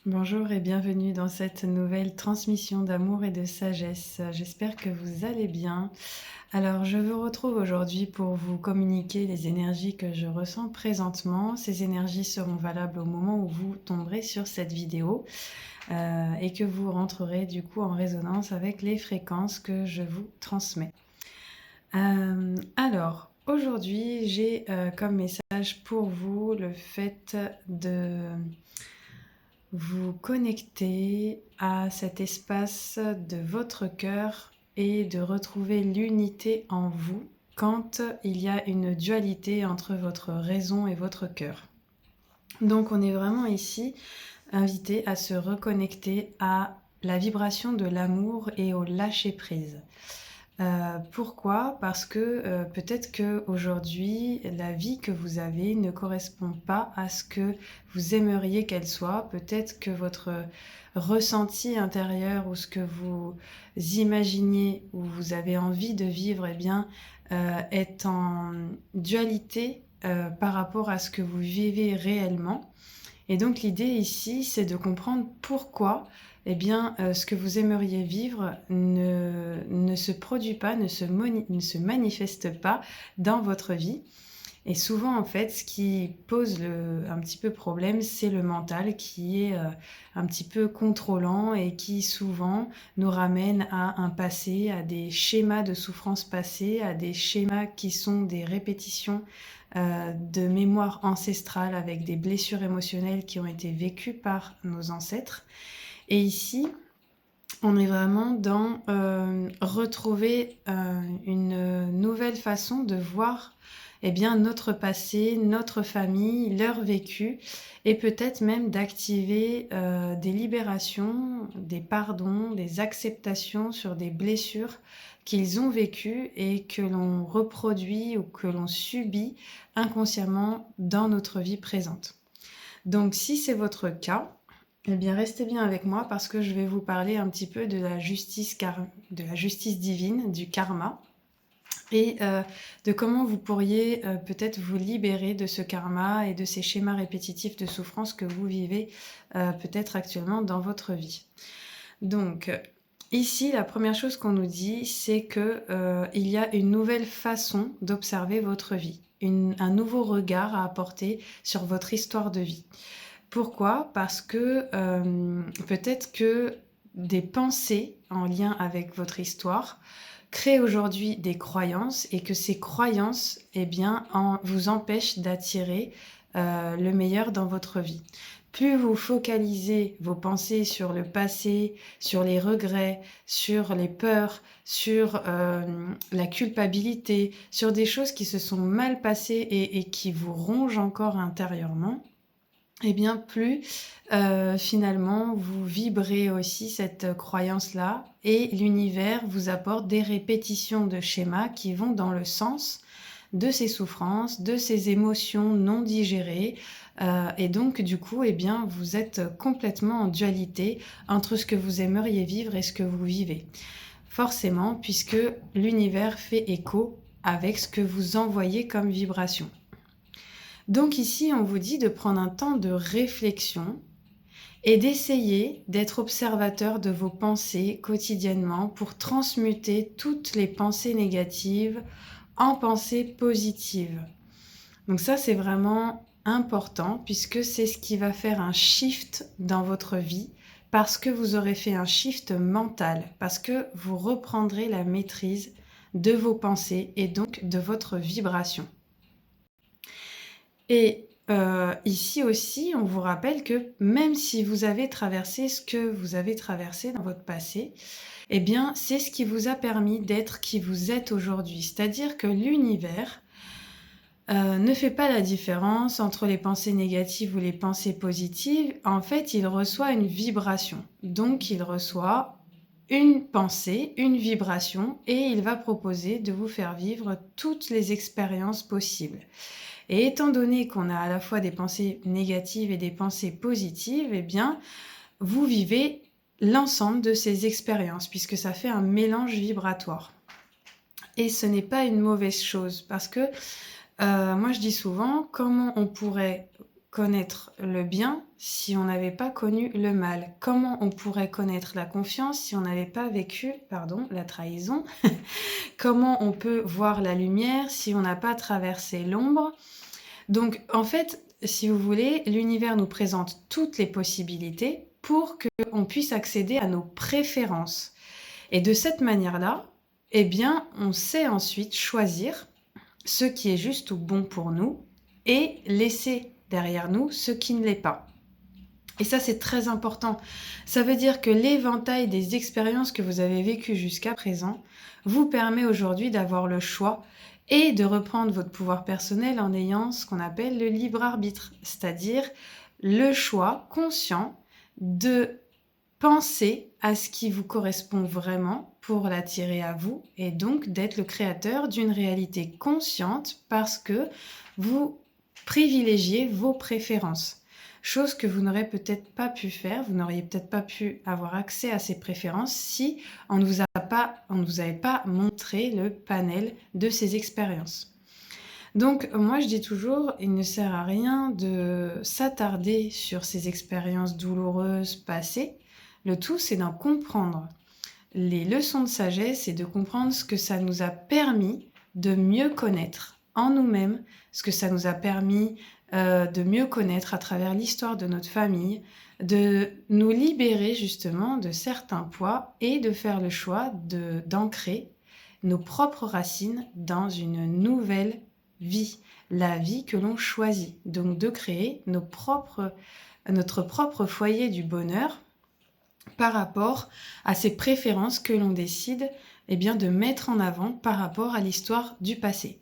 Bonjour et bienvenue dans cette nouvelle transmission d'amour et de sagesse. J'espère que vous allez bien. Alors, je vous retrouve aujourd'hui pour vous communiquer les énergies que je ressens présentement. Ces énergies seront valables au moment où vous tomberez sur cette vidéo et que vous rentrerez du coup en résonance avec les fréquences que je vous transmets. Alors, aujourd'hui, j'ai comme message pour vous le fait de vous connecter à cet espace de votre cœur et de retrouver l'unité en vous quand il y a une dualité entre votre raison et votre cœur. Donc on est vraiment ici invité à se reconnecter à la vibration de l'amour et au lâcher-prise. Pourquoi? Parce que peut-être qu'aujourd'hui, la vie que vous avez ne correspond pas à ce que vous aimeriez qu'elle soit. Peut-être que votre ressenti intérieur ou ce que vous imaginiez ou vous avez envie de vivre, est en dualité par rapport à ce que vous vivez réellement. Et donc l'idée ici, c'est de comprendre pourquoi ce que vous aimeriez vivre ne se produit pas, ne se manifeste pas dans votre vie. Et souvent, en fait, ce qui pose un petit peu problème, c'est le mental qui est un petit peu contrôlant et qui souvent nous ramène à un passé, à des schémas de souffrance passée, à des schémas qui sont des répétitions de mémoire ancestrale avec des blessures émotionnelles qui ont été vécues par nos ancêtres. Et ici, on est vraiment dans retrouver une nouvelle façon de voir notre passé, notre famille, leur vécu, et peut-être même d'activer des libérations, des pardons, des acceptations sur des blessures qu'ils ont vécues et que l'on reproduit ou que l'on subit inconsciemment dans notre vie présente. Donc si c'est votre cas, restez bien avec moi parce que je vais vous parler un petit peu de la justice divine, du karma, et de comment vous pourriez peut-être vous libérer de ce karma et de ces schémas répétitifs de souffrance que vous vivez peut-être actuellement dans votre vie. Donc, ici, la première chose qu'on nous dit, c'est que il y a une nouvelle façon d'observer votre vie, un nouveau regard à apporter sur votre histoire de vie. Pourquoi? Parce que peut-être que des pensées en lien avec votre histoire créent aujourd'hui des croyances et que ces croyances vous empêchent d'attirer le meilleur dans votre vie. Plus vous focalisez vos pensées sur le passé, sur les regrets, sur les peurs, sur la culpabilité, sur des choses qui se sont mal passées et qui vous rongent encore intérieurement, plus finalement vous vibrez aussi cette croyance-là et l'univers vous apporte des répétitions de schémas qui vont dans le sens de ces souffrances, de ces émotions non digérées, et donc du coup vous êtes complètement en dualité entre ce que vous aimeriez vivre et ce que vous vivez. Forcément, puisque l'univers fait écho avec ce que vous envoyez comme vibration. Donc ici, on vous dit de prendre un temps de réflexion et d'essayer d'être observateur de vos pensées quotidiennement pour transmuter toutes les pensées négatives en pensées positives. Donc ça, c'est vraiment important puisque c'est ce qui va faire un shift dans votre vie parce que vous aurez fait un shift mental, parce que vous reprendrez la maîtrise de vos pensées et donc de votre vibration. Et ici aussi, on vous rappelle que même si vous avez traversé ce que vous avez traversé dans votre passé, c'est ce qui vous a permis d'être qui vous êtes aujourd'hui. C'est-à-dire que l'univers ne fait pas la différence entre les pensées négatives ou les pensées positives. En fait, il reçoit une vibration. Donc, il reçoit une pensée, une vibration, et il va proposer de vous faire vivre toutes les expériences possibles. Et étant donné qu'on a à la fois des pensées négatives et des pensées positives, vous vivez l'ensemble de ces expériences, puisque ça fait un mélange vibratoire. Et ce n'est pas une mauvaise chose, parce que moi je dis souvent, comment on pourrait connaître le bien si on n'avait pas connu le mal? Comment on pourrait connaître la confiance si on n'avait pas vécu, pardon, la trahison? Comment on peut voir la lumière si on n'a pas traversé l'ombre? Donc, en fait, si vous voulez, l'univers nous présente toutes les possibilités pour qu'on puisse accéder à nos préférences. Et de cette manière-là, eh bien, on sait ensuite choisir ce qui est juste ou bon pour nous et laisser derrière nous ce qui ne l'est pas. Et ça, c'est très important. Ça veut dire que l'éventail des expériences que vous avez vécues jusqu'à présent vous permet aujourd'hui d'avoir le choix et de reprendre votre pouvoir personnel en ayant ce qu'on appelle le libre arbitre, c'est-à-dire le choix conscient de penser à ce qui vous correspond vraiment pour l'attirer à vous et donc d'être le créateur d'une réalité consciente parce que vous privilégiez vos préférences. Chose que vous n'aurez peut-être pas pu faire, vous n'auriez peut-être pas pu avoir accès à ces préférences si on ne vous avait pas montré le panel de ces expériences. Donc moi je dis toujours, il ne sert à rien de s'attarder sur ces expériences douloureuses passées. Le tout, c'est d'en comprendre les leçons de sagesse et de comprendre ce que ça nous a permis de mieux connaître en nous-mêmes, ce que ça nous a permis de mieux connaître à travers l'histoire de notre famille, de nous libérer justement de certains poids et de faire le choix d'ancrer nos propres racines dans une nouvelle vie, la vie que l'on choisit. Donc de créer notre propre foyer du bonheur par rapport à ces préférences que l'on décide de mettre en avant par rapport à l'histoire du passé.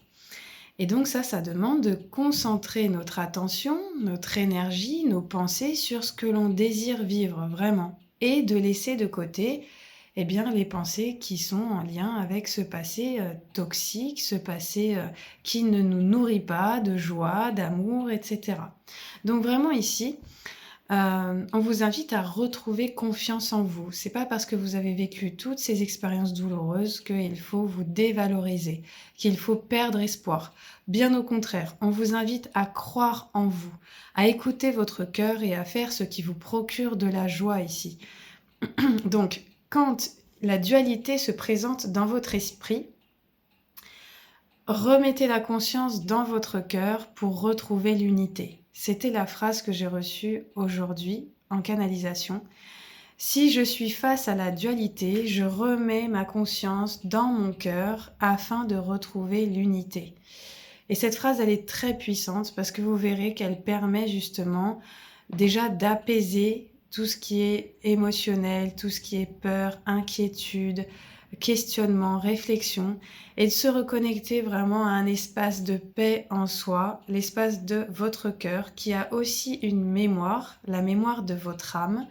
Et donc ça demande de concentrer notre attention, notre énergie, nos pensées sur ce que l'on désire vivre vraiment et de laisser de côté les pensées qui sont en lien avec ce passé toxique, ce passé qui ne nous nourrit pas de joie, d'amour, etc. Donc vraiment ici, on vous invite à retrouver confiance en vous. C'est pas parce que vous avez vécu toutes ces expériences douloureuses qu'il faut vous dévaloriser, qu'il faut perdre espoir. Bien au contraire, on vous invite à croire en vous, à écouter votre cœur et à faire ce qui vous procure de la joie ici. Donc, quand la dualité se présente dans votre esprit, remettez la conscience dans votre cœur pour retrouver l'unité. C'était la phrase que j'ai reçue aujourd'hui en canalisation. Si je suis face à la dualité, je remets ma conscience dans mon cœur afin de retrouver l'unité. Et cette phrase, elle est très puissante parce que vous verrez qu'elle permet justement déjà d'apaiser tout ce qui est émotionnel, tout ce qui est peur, inquiétude, questionnement, réflexion, et de se reconnecter vraiment à un espace de paix en soi, l'espace de votre cœur qui a aussi une mémoire, la mémoire de votre âme.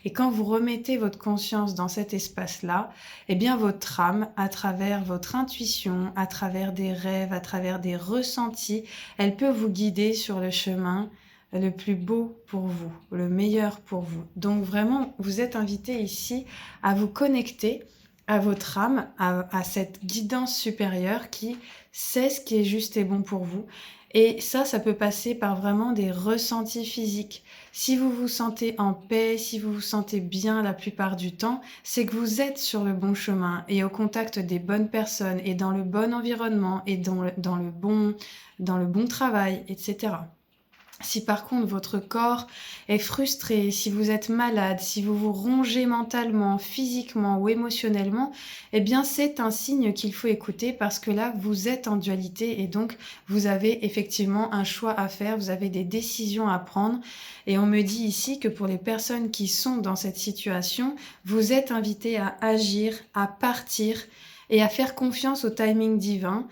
Et quand vous remettez votre conscience dans cet espace-là, votre âme, à travers votre intuition, à travers des rêves, à travers des ressentis, elle peut vous guider sur le chemin le plus beau pour vous, le meilleur pour vous. Donc vraiment, vous êtes invité ici à vous connecter à votre âme, à cette guidance supérieure qui sait ce qui est juste et bon pour vous. Et ça peut passer par vraiment des ressentis physiques. Si vous vous sentez en paix, si vous vous sentez bien la plupart du temps, c'est que vous êtes sur le bon chemin et au contact des bonnes personnes et dans le bon environnement et dans le bon travail, etc. Si par contre votre corps est frustré, si vous êtes malade, si vous vous rongez mentalement, physiquement ou émotionnellement, c'est un signe qu'il faut écouter parce que là vous êtes en dualité et donc vous avez effectivement un choix à faire, vous avez des décisions à prendre. Et on me dit ici que pour les personnes qui sont dans cette situation, vous êtes invités à agir, à partir et à faire confiance au timing divin.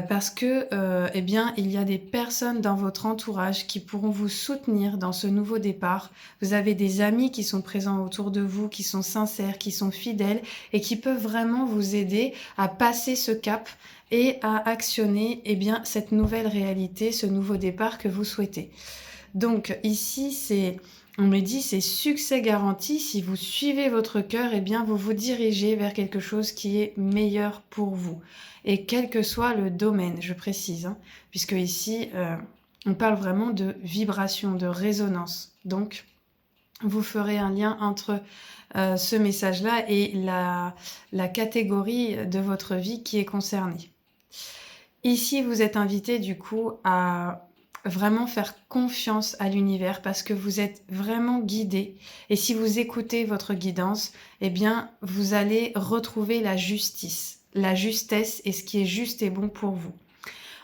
Parce que il y a des personnes dans votre entourage qui pourront vous soutenir dans ce nouveau départ. Vous avez des amis qui sont présents autour de vous, qui sont sincères, qui sont fidèles et qui peuvent vraiment vous aider à passer ce cap et à actionner cette nouvelle réalité, ce nouveau départ que vous souhaitez. Donc ici, on me dit c'est succès garanti. Si vous suivez votre cœur, vous vous dirigez vers quelque chose qui est meilleur pour vous. Et quel que soit le domaine, je précise, puisque ici, on parle vraiment de vibration, de résonance. Donc, vous ferez un lien entre ce message-là et la catégorie de votre vie qui est concernée. Ici, vous êtes invité du coup à vraiment faire confiance à l'univers parce que vous êtes vraiment guidé. Et si vous écoutez votre guidance, eh bien, vous allez retrouver la justice, la justesse et ce qui est juste et bon pour vous.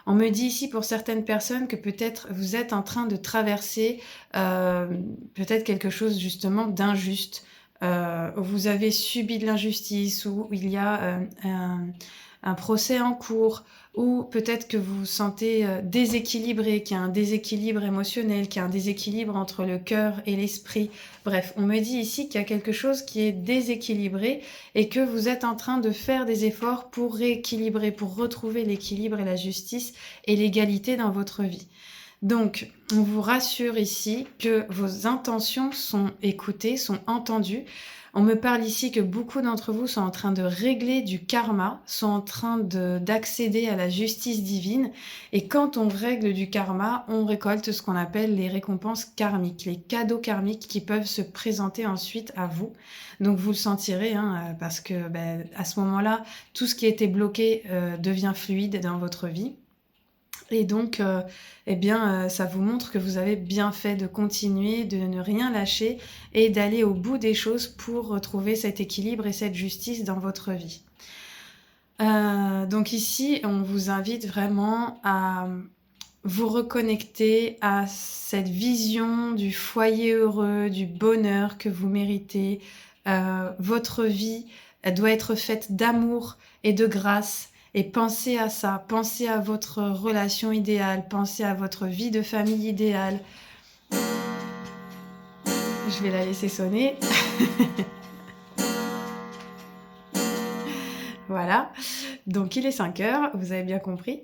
On me dit ici pour certaines personnes que peut-être vous êtes en train de traverser peut-être quelque chose justement d'injuste. Vous avez subi de l'injustice ou il y a un procès en cours ou peut-être que vous vous sentez déséquilibré, qu'il y a un déséquilibre émotionnel, qu'il y a un déséquilibre entre le cœur et l'esprit. Bref, on me dit ici qu'il y a quelque chose qui est déséquilibré et que vous êtes en train de faire des efforts pour rééquilibrer, pour retrouver l'équilibre et la justice et l'égalité dans votre vie. Donc, on vous rassure ici que vos intentions sont écoutées, sont entendues. On me parle ici que beaucoup d'entre vous sont en train de régler du karma, sont en train d'accéder à la justice divine. Et quand on règle du karma, on récolte ce qu'on appelle les récompenses karmiques, les cadeaux karmiques qui peuvent se présenter ensuite à vous. Donc vous le sentirez, parce que à ce moment-là, tout ce qui était bloqué devient fluide dans votre vie. Et donc, ça vous montre que vous avez bien fait de continuer, de ne rien lâcher et d'aller au bout des choses pour retrouver cet équilibre et cette justice dans votre vie. Donc ici, on vous invite vraiment à vous reconnecter à cette vision du foyer heureux, du bonheur que vous méritez. Votre vie, elle doit être faite d'amour et de grâce. Et pensez à ça, pensez à votre relation idéale, pensez à votre vie de famille idéale. Je vais la laisser sonner. Voilà, donc il est 5 heures, vous avez bien compris.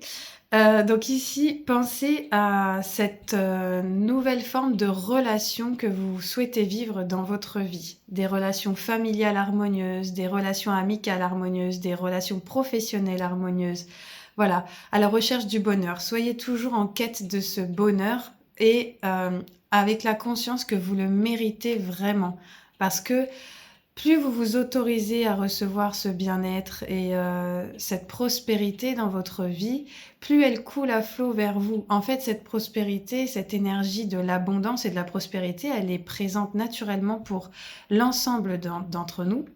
Donc ici, pensez à cette nouvelle forme de relation que vous souhaitez vivre dans votre vie. Des relations familiales harmonieuses, des relations amicales harmonieuses, des relations professionnelles harmonieuses. Voilà, à la recherche du bonheur. Soyez toujours en quête de ce bonheur et avec la conscience que vous le méritez vraiment. Parce que plus vous vous autorisez à recevoir ce bien-être et cette prospérité dans votre vie, plus elle coule à flot vers vous. En fait, cette prospérité, cette énergie de l'abondance et de la prospérité, elle est présente naturellement pour l'ensemble d'entre nous.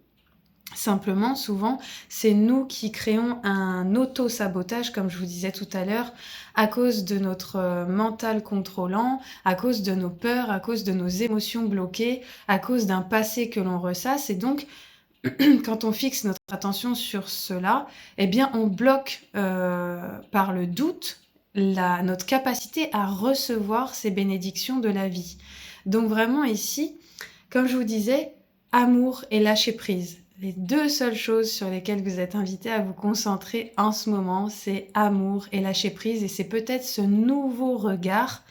Simplement, souvent, c'est nous qui créons un auto-sabotage, comme je vous disais tout à l'heure, à cause de notre mental contrôlant, à cause de nos peurs, à cause de nos émotions bloquées, à cause d'un passé que l'on ressasse. Et donc, quand on fixe notre attention sur cela, eh bien, on bloque par le doute notre capacité à recevoir ces bénédictions de la vie. Donc vraiment ici, comme je vous disais, amour et lâcher prise. Les deux seules choses sur lesquelles vous êtes invité à vous concentrer en ce moment, c'est amour et lâcher prise. Et c'est peut-être ce nouveau regard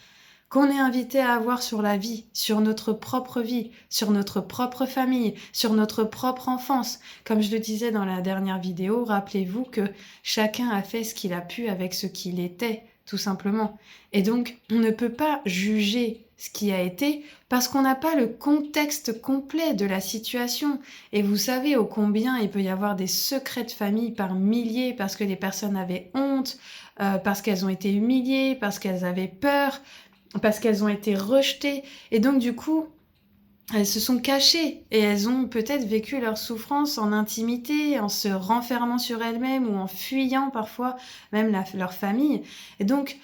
qu'on est invité à avoir sur la vie, sur notre propre vie, sur notre propre famille, sur notre propre enfance. Comme je le disais dans la dernière vidéo, rappelez-vous que chacun a fait ce qu'il a pu avec ce qu'il était, tout simplement. Et donc, on ne peut pas juger ce qui a été parce qu'on n'a pas le contexte complet de la situation. Et vous savez ô combien il peut y avoir des secrets de famille par milliers parce que les personnes avaient honte, parce qu'elles ont été humiliées, parce qu'elles avaient peur, parce qu'elles ont été rejetées. Et donc du coup, elles se sont cachées et elles ont peut-être vécu leur souffrance en intimité, en se renfermant sur elles-mêmes ou en fuyant parfois même leur famille. Et donc,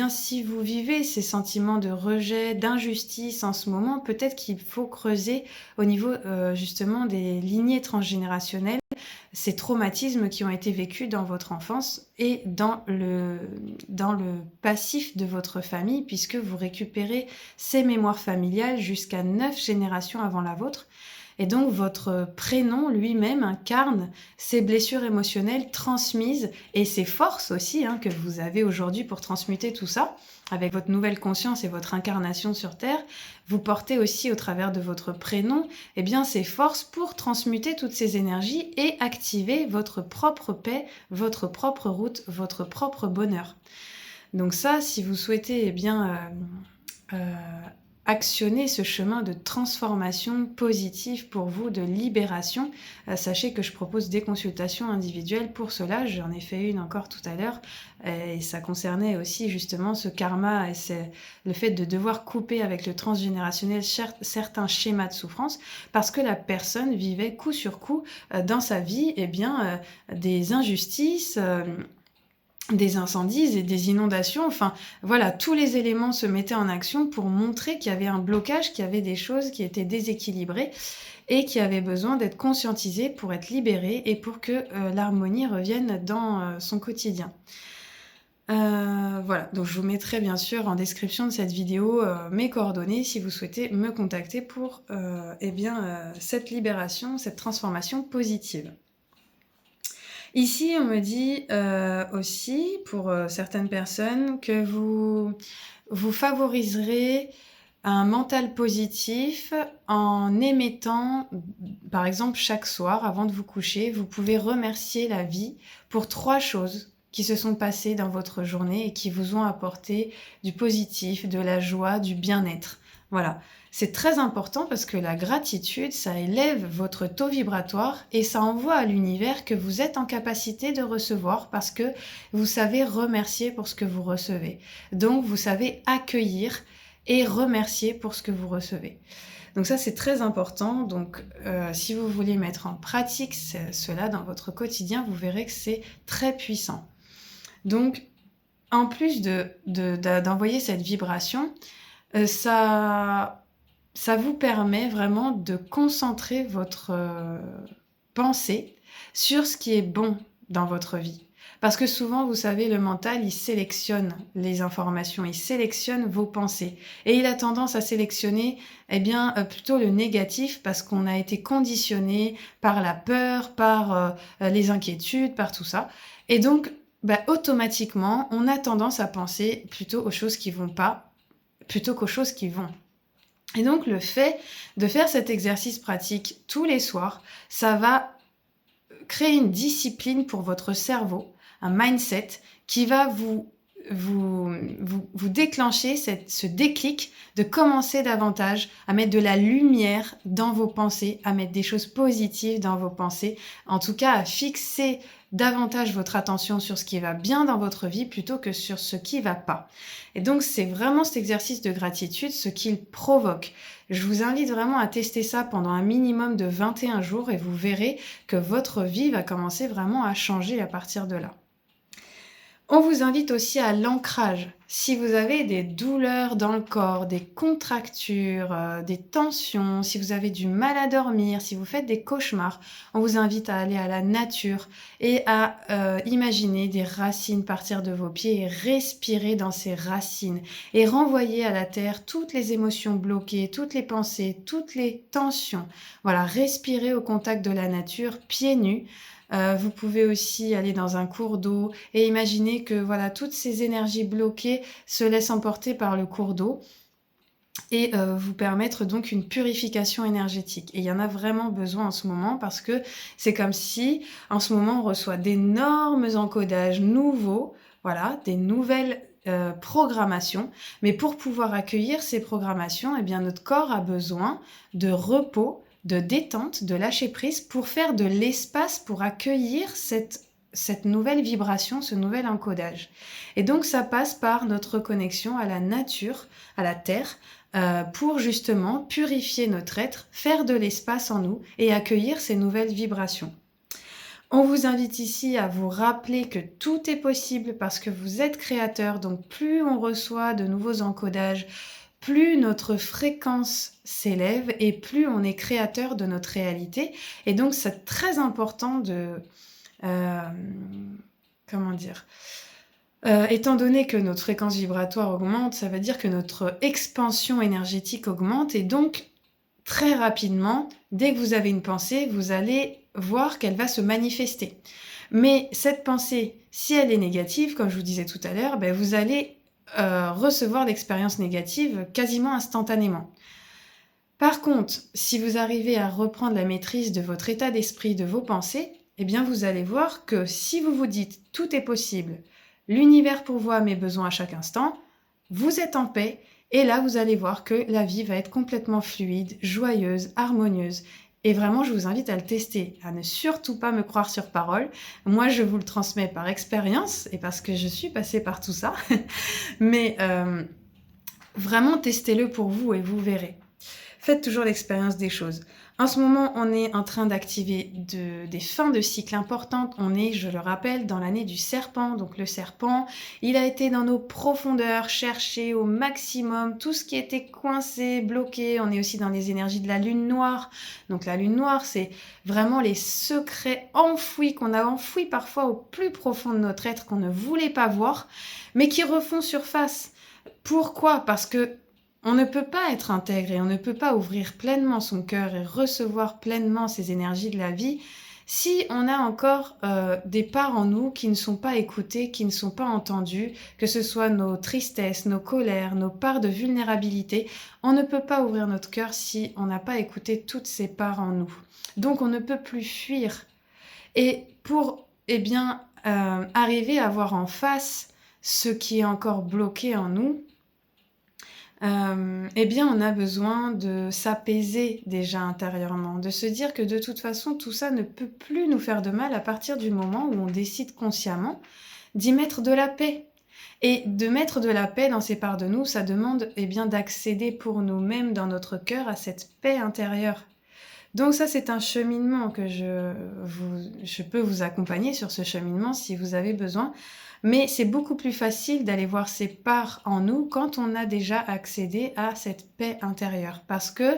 si vous vivez ces sentiments de rejet, d'injustice en ce moment, peut-être qu'il faut creuser au niveau justement des lignées transgénérationnelles, ces traumatismes qui ont été vécus dans votre enfance et dans le passif de votre famille, puisque vous récupérez ces mémoires familiales jusqu'à 9 générations avant la vôtre. Et donc, votre prénom lui-même incarne ces blessures émotionnelles transmises et ces forces aussi que vous avez aujourd'hui pour transmuter tout ça. Avec votre nouvelle conscience et votre incarnation sur Terre, vous portez aussi au travers de votre prénom ces forces pour transmuter toutes ces énergies et activer votre propre paix, votre propre route, votre propre bonheur. Donc ça, si vous souhaitez, actionner ce chemin de transformation positive pour vous, de libération, sachez que je propose des consultations individuelles pour cela. J'en ai fait une encore tout à l'heure et ça concernait aussi justement ce karma et c'est le fait de devoir couper avec le transgénérationnel certains schémas de souffrance parce que la personne vivait coup sur coup dans sa vie des injustices, des incendies et des inondations, enfin voilà, tous les éléments se mettaient en action pour montrer qu'il y avait un blocage, qu'il y avait des choses qui étaient déséquilibrées et qui avaient besoin d'être conscientisées pour être libérées et pour que l'harmonie revienne dans son quotidien. Voilà, donc je vous mettrai bien sûr en description de cette vidéo mes coordonnées si vous souhaitez me contacter pour cette libération, cette transformation positive. Ici, on me dit aussi, pour certaines personnes, que vous favoriserez un mental positif en émettant, par exemple, chaque soir, avant de vous coucher, vous pouvez remercier la vie pour 3 choses qui se sont passées dans votre journée et qui vous ont apporté du positif, de la joie, du bien-être. Voilà. C'est très important parce que la gratitude, ça élève votre taux vibratoire et ça envoie à l'univers que vous êtes en capacité de recevoir parce que vous savez remercier pour ce que vous recevez. Donc, vous savez accueillir et remercier pour ce que vous recevez. Donc ça, c'est très important. Donc, si vous voulez mettre en pratique cela dans votre quotidien, vous verrez que c'est très puissant. Donc, en plus d'envoyer cette vibration, ça vous permet vraiment de concentrer votre pensée sur ce qui est bon dans votre vie. Parce que souvent, vous savez, le mental, il sélectionne les informations, il sélectionne vos pensées. Et il a tendance à sélectionner plutôt le négatif parce qu'on a été conditionné par la peur, par les inquiétudes, par tout ça. Et donc, automatiquement, on a tendance à penser plutôt aux choses qui vont pas, plutôt qu'aux choses qui vont. Et donc, le fait de faire cet exercice pratique tous les soirs, ça va créer une discipline pour votre cerveau, un mindset qui va vous déclencher ce déclic de commencer davantage à mettre de la lumière dans vos pensées, à mettre des choses positives dans vos pensées, en tout cas à fixer davantage votre attention sur ce qui va bien dans votre vie plutôt que sur ce qui va pas. Et donc, c'est vraiment cet exercice de gratitude ce qu'il provoque. Je vous invite vraiment à tester ça pendant un minimum de 21 jours et vous verrez que votre vie va commencer vraiment à changer à partir de là. On vous invite aussi à l'ancrage. Si vous avez des douleurs dans le corps, des contractures, des tensions, si vous avez du mal à dormir, si vous faites des cauchemars, on vous invite à aller à la nature et à imaginer des racines partir de vos pieds et respirer dans ces racines et renvoyer à la terre toutes les émotions bloquées, toutes les pensées, toutes les tensions. Voilà, respirer au contact de la nature, pieds nus. Vous pouvez aussi aller dans un cours d'eau et imaginer que voilà, toutes ces énergies bloquées se laissent emporter par le cours d'eau et vous permettre donc une purification énergétique. Et il y en a vraiment besoin en ce moment parce que c'est comme si en ce moment on reçoit d'énormes encodages nouveaux, voilà, des nouvelles programmations. Mais pour pouvoir accueillir ces programmations, notre corps a besoin de repos, de détente, de lâcher prise pour faire de l'espace pour accueillir cette nouvelle vibration, ce nouvel encodage. Et donc ça passe par notre connexion à la nature, à la terre, pour justement purifier notre être, faire de l'espace en nous et accueillir ces nouvelles vibrations. On vous invite ici à vous rappeler que tout est possible parce que vous êtes créateur, donc plus on reçoit de nouveaux encodages, plus notre fréquence s'élève et plus on est créateur de notre réalité. Et donc, c'est très important de... étant donné que notre fréquence vibratoire augmente, ça veut dire que notre expansion énergétique augmente et donc, très rapidement, dès que vous avez une pensée, vous allez voir qu'elle va se manifester. Mais cette pensée, si elle est négative, comme je vous disais tout à l'heure, vous allez recevoir d'expériences négatives quasiment instantanément. Par contre, si vous arrivez à reprendre la maîtrise de votre état d'esprit, de vos pensées, vous allez voir que si vous vous dites « tout est possible », l'univers pourvoit à mes besoins à chaque instant, vous êtes en paix, et là, vous allez voir que la vie va être complètement fluide, joyeuse, harmonieuse. Et vraiment, je vous invite à le tester, à ne surtout pas me croire sur parole. Moi, je vous le transmets par expérience et parce que je suis passée par tout ça. Mais vraiment, testez-le pour vous et vous verrez. Faites toujours l'expérience des choses. En ce moment, on est en train d'activer des fins de cycle importantes. On est, je le rappelle, dans l'année du serpent. Donc le serpent, il a été dans nos profondeurs, cherché au maximum tout ce qui était coincé, bloqué. On est aussi dans les énergies de la lune noire. Donc la lune noire, c'est vraiment les secrets enfouis, qu'on a enfouis parfois au plus profond de notre être, qu'on ne voulait pas voir, mais qui refont surface. Pourquoi ? Parce que on ne peut pas être intègre et on ne peut pas ouvrir pleinement son cœur et recevoir pleinement ces énergies de la vie si on a encore des parts en nous qui ne sont pas écoutées, qui ne sont pas entendues, que ce soit nos tristesses, nos colères, nos parts de vulnérabilité. On ne peut pas ouvrir notre cœur si on n'a pas écouté toutes ces parts en nous. Donc on ne peut plus fuir. Et pour arriver à voir en face ce qui est encore bloqué en nous, on a besoin de s'apaiser déjà intérieurement, de se dire que de toute façon, tout ça ne peut plus nous faire de mal à partir du moment où on décide consciemment d'y mettre de la paix. Et de mettre de la paix dans ces parts de nous, ça demande d'accéder pour nous-mêmes dans notre cœur à cette paix intérieure. Donc ça, c'est un cheminement que je peux vous accompagner sur ce cheminement si vous avez besoin. Mais c'est beaucoup plus facile d'aller voir ces parts en nous quand on a déjà accédé à cette paix intérieure. Parce que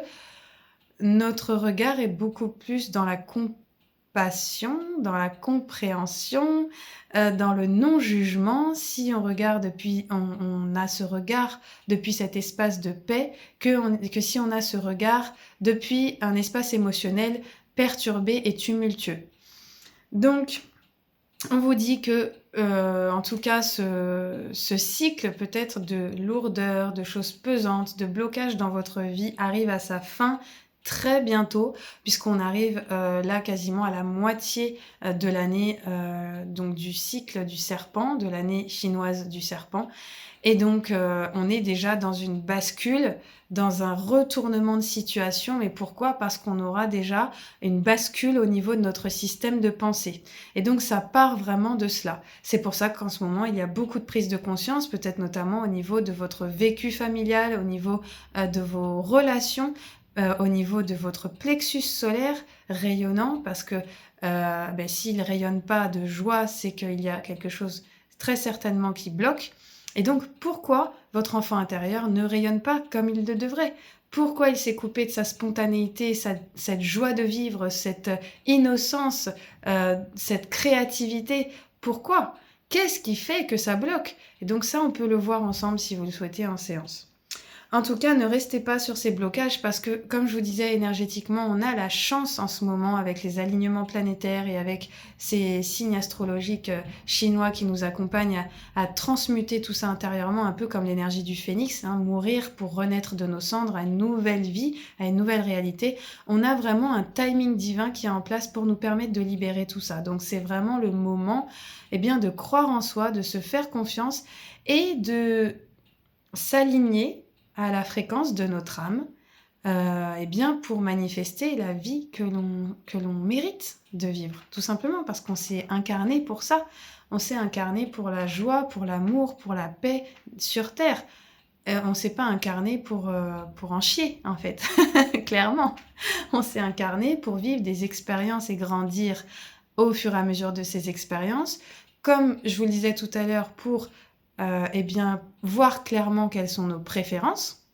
notre regard est beaucoup plus dans la compassion, dans la compréhension, dans le non-jugement. Si on regarde on a ce regard depuis cet espace de paix, que si on a ce regard depuis un espace émotionnel perturbé et tumultueux. Donc, on vous dit que, en tout cas, ce cycle peut-être de lourdeur, de choses pesantes, de blocage dans votre vie arrive à sa fin très bientôt, puisqu'on arrive là quasiment à la moitié de l'année donc du cycle du serpent, de l'année chinoise du serpent. Et donc, on est déjà dans une bascule, dans un retournement de situation. Mais pourquoi ? Parce qu'on aura déjà une bascule au niveau de notre système de pensée. Et donc, ça part vraiment de cela. C'est pour ça qu'en ce moment, il y a beaucoup de prise de conscience, peut-être notamment au niveau de votre vécu familial, au niveau de vos relations, au niveau de votre plexus solaire rayonnant, parce que s'il ne rayonne pas de joie, c'est qu'il y a quelque chose très certainement qui bloque. Et donc, pourquoi votre enfant intérieur ne rayonne pas comme il le devrait ? Pourquoi il s'est coupé de sa spontanéité, cette joie de vivre, cette innocence, cette créativité ? Pourquoi ? Qu'est-ce qui fait que ça bloque ? Et donc ça, on peut le voir ensemble si vous le souhaitez en séance. En tout cas, ne restez pas sur ces blocages parce que, comme je vous disais, énergétiquement, on a la chance en ce moment avec les alignements planétaires et avec ces signes astrologiques chinois qui nous accompagnent à transmuter tout ça intérieurement, un peu comme l'énergie du phénix, mourir pour renaître de nos cendres à une nouvelle vie, à une nouvelle réalité. On a vraiment un timing divin qui est en place pour nous permettre de libérer tout ça. Donc c'est vraiment le moment de croire en soi, de se faire confiance et de s'aligner à la fréquence de notre âme, pour manifester la vie que l'on mérite de vivre, tout simplement parce qu'on s'est incarné pour ça, on s'est incarné pour la joie, pour l'amour, pour la paix sur Terre. On ne s'est pas incarné pour en chier, en fait, clairement. On s'est incarné pour vivre des expériences et grandir au fur et à mesure de ces expériences. Comme je vous le disais tout à l'heure, pour voir clairement quelles sont nos préférences.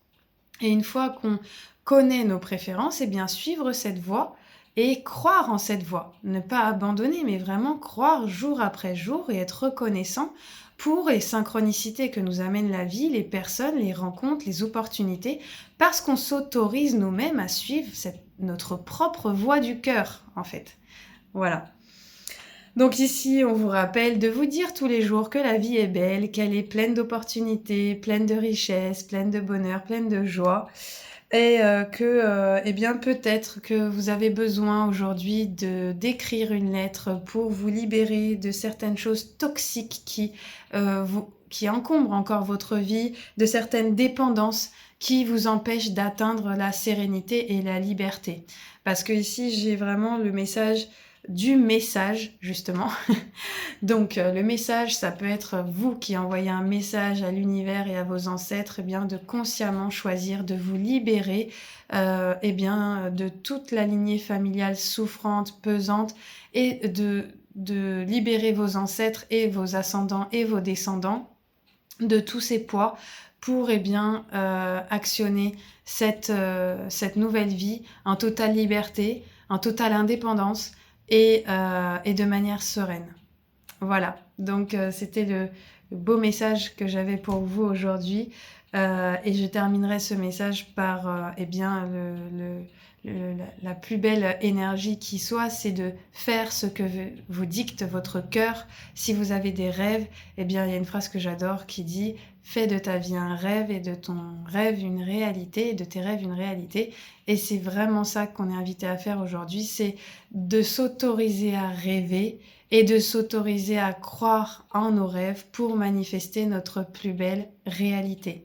Et une fois qu'on connaît nos préférences, suivre cette voie et croire en cette voie. Ne pas abandonner, mais vraiment croire jour après jour et être reconnaissant pour les synchronicités que nous amène la vie, les personnes, les rencontres, les opportunités, parce qu'on s'autorise nous-mêmes à suivre notre propre voie du cœur, en fait. Voilà. Donc ici, on vous rappelle de vous dire tous les jours que la vie est belle, qu'elle est pleine d'opportunités, pleine de richesses, pleine de bonheur, pleine de joie. et que, eh bien, peut-être que vous avez besoin aujourd'hui d'écrire une lettre pour vous libérer de certaines choses toxiques qui encombrent encore votre vie, de certaines dépendances qui vous empêchent d'atteindre la sérénité et la liberté. Parce que ici, j'ai vraiment le message du message, justement. Donc, le message, ça peut être vous qui envoyez un message à l'univers et à vos ancêtres, eh bien, de consciemment choisir de vous libérer, eh bien, de toute la lignée familiale souffrante, pesante, et de libérer vos ancêtres et vos ascendants et vos descendants de tous ces poids pour, eh bien, actionner cette nouvelle vie en totale liberté, en totale indépendance et de manière sereine. Voilà, donc c'était le beau message que j'avais pour vous aujourd'hui. Et je terminerai ce message par eh bien, la plus belle énergie qui soit, c'est de faire ce que vous dicte votre cœur. Si vous avez des rêves, eh bien, il y a une phrase que j'adore qui dit « Fais de ta vie un rêve et de ton rêve une réalité, et de tes rêves une réalité ». Et c'est vraiment ça qu'on est invité à faire aujourd'hui, c'est de s'autoriser à rêver et de s'autoriser à croire en nos rêves pour manifester notre plus belle réalité.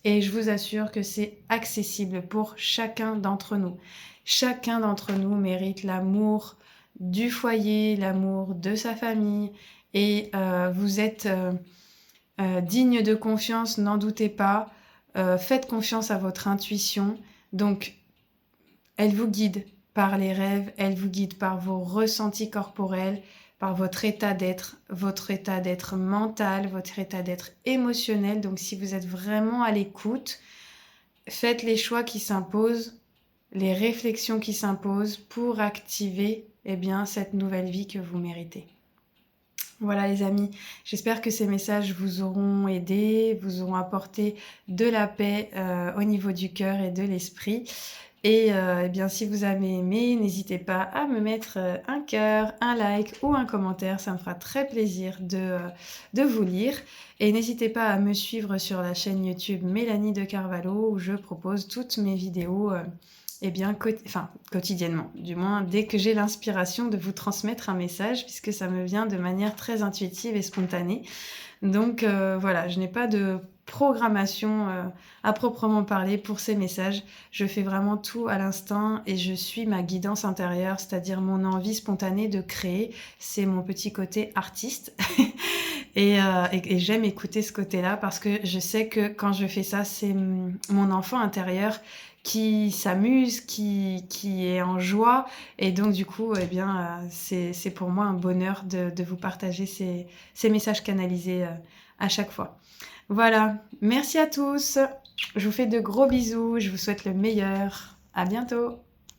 Et je vous assure que c'est accessible pour chacun d'entre nous. Chacun d'entre nous mérite l'amour du foyer, l'amour de sa famille, et vous êtes digne de confiance, n'en doutez pas. Faites confiance à votre intuition. Donc, elle vous guide par les rêves, elle vous guide par vos ressentis corporels, par votre état d'être mental, votre état d'être émotionnel. Donc si vous êtes vraiment à l'écoute, faites les choix qui s'imposent, les réflexions qui s'imposent pour activer eh bien, cette nouvelle vie que vous méritez. Voilà les amis, j'espère que ces messages vous auront aidé, vous auront apporté de la paix au niveau du cœur et de l'esprit. Et eh bien, si vous avez aimé, n'hésitez pas à me mettre un cœur, un like ou un commentaire. Ça me fera très plaisir de vous lire. Et n'hésitez pas à me suivre sur la chaîne YouTube Mélanie de Carvalho où je propose toutes mes vidéos eh bien, quotidiennement. Du moins, dès que j'ai l'inspiration de vous transmettre un message, puisque ça me vient de manière très intuitive et spontanée. Donc voilà, je n'ai pas de programmation à proprement parler pour ces messages. Je fais vraiment tout à l'instinct et je suis ma guidance intérieure, c'est-à-dire mon envie spontanée de créer. C'est mon petit côté artiste. Et j'aime écouter ce côté-là parce que je sais que quand je fais ça, c'est mon enfant intérieur qui s'amuse, qui est en joie. Et donc, du coup, eh bien, c'est pour moi un bonheur de vous partager ces messages canalisés à chaque fois. Voilà, merci à tous. Je vous fais de gros bisous. Je vous souhaite le meilleur. À bientôt.